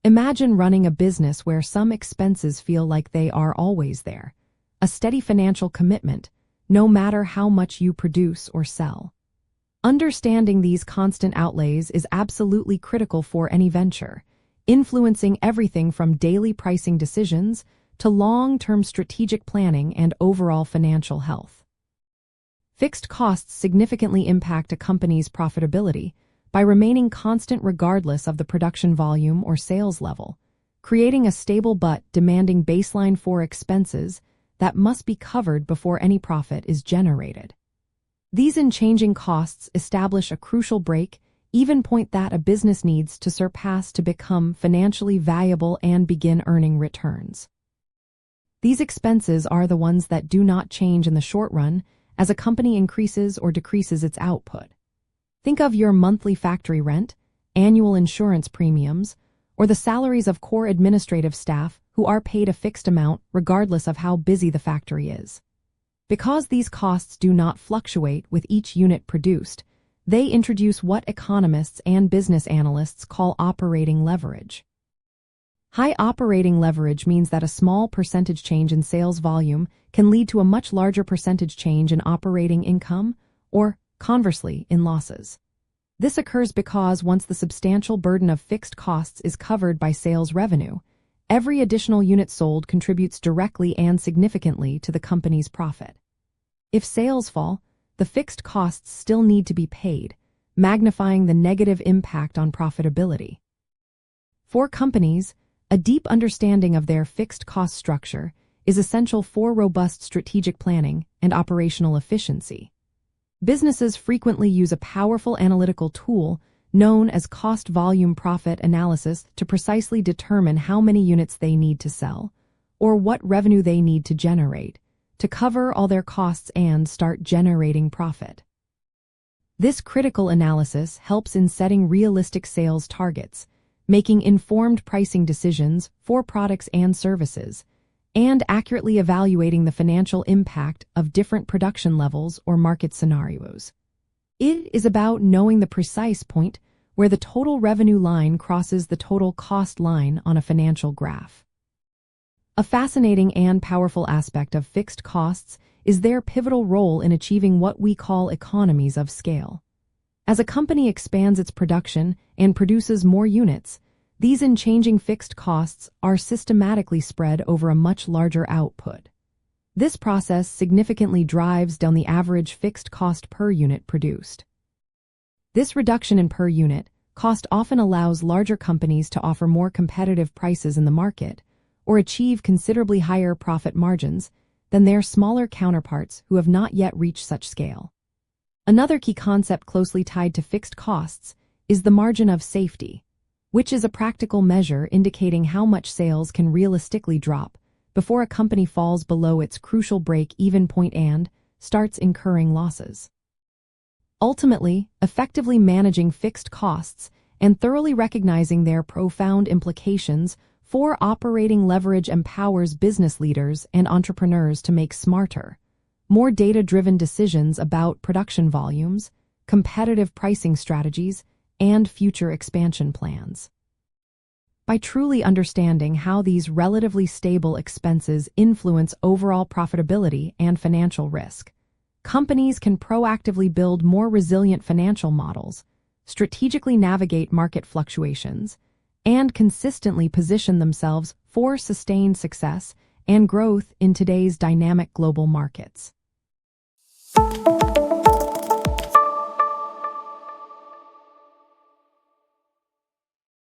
Imagine running a business where some expenses feel like they are always there, a steady financial commitment, no matter how much you produce or sell. Understanding these constant outlays is absolutely critical for any venture, influencing everything from daily pricing decisions to long-term strategic planning and overall financial health. Fixed costs significantly impact a company's profitability by remaining constant regardless of the production volume or sales level, creating a stable but demanding baseline for expenses that must be covered before any profit is generated. These unchanging costs establish a crucial break-even point that a business needs to surpass to become financially valuable and begin earning returns. These expenses are the ones that do not change in the short run as a company increases or decreases its output. Think of your monthly factory rent, annual insurance premiums, or the salaries of core administrative staff who are paid a fixed amount regardless of how busy the factory is. Because these costs do not fluctuate with each unit produced, they introduce what economists and business analysts call operating leverage. High operating leverage means that a small percentage change in sales volume can lead to a much larger percentage change in operating income, or, conversely, in losses. This occurs because once the substantial burden of fixed costs is covered by sales revenue, every additional unit sold contributes directly and significantly to the company's profit. If sales fall, the fixed costs still need to be paid, magnifying the negative impact on profitability. For companies, a deep understanding of their fixed cost structure is essential for robust strategic planning and operational efficiency. Businesses frequently use a powerful analytical tool known as cost-volume-profit analysis to precisely determine how many units they need to sell, or what revenue they need to generate, to cover all their costs and start generating profit. This critical analysis helps in setting realistic sales targets, making informed pricing decisions for products and services, and accurately evaluating the financial impact of different production levels or market scenarios. It is about knowing the precise point where the total revenue line crosses the total cost line on a financial graph. A fascinating and powerful aspect of fixed costs is their pivotal role in achieving what we call economies of scale. As a company expands its production and produces more units, these unchanging fixed costs are systematically spread over a much larger output. This process significantly drives down the average fixed cost per unit produced. This reduction in per unit cost often allows larger companies to offer more competitive prices in the market or achieve considerably higher profit margins than their smaller counterparts who have not yet reached such scale. Another key concept closely tied to fixed costs is the margin of safety, which is a practical measure indicating how much sales can realistically drop before a company falls below its crucial break-even point and starts incurring losses. Ultimately, effectively managing fixed costs and thoroughly recognizing their profound implications for operating leverage empowers business leaders and entrepreneurs to make smarter, more data-driven decisions about production volumes, competitive pricing strategies, and future expansion plans. By truly understanding how these relatively stable expenses influence overall profitability and financial risk, companies can proactively build more resilient financial models, strategically navigate market fluctuations, and consistently position themselves for sustained success and growth in today's dynamic global markets.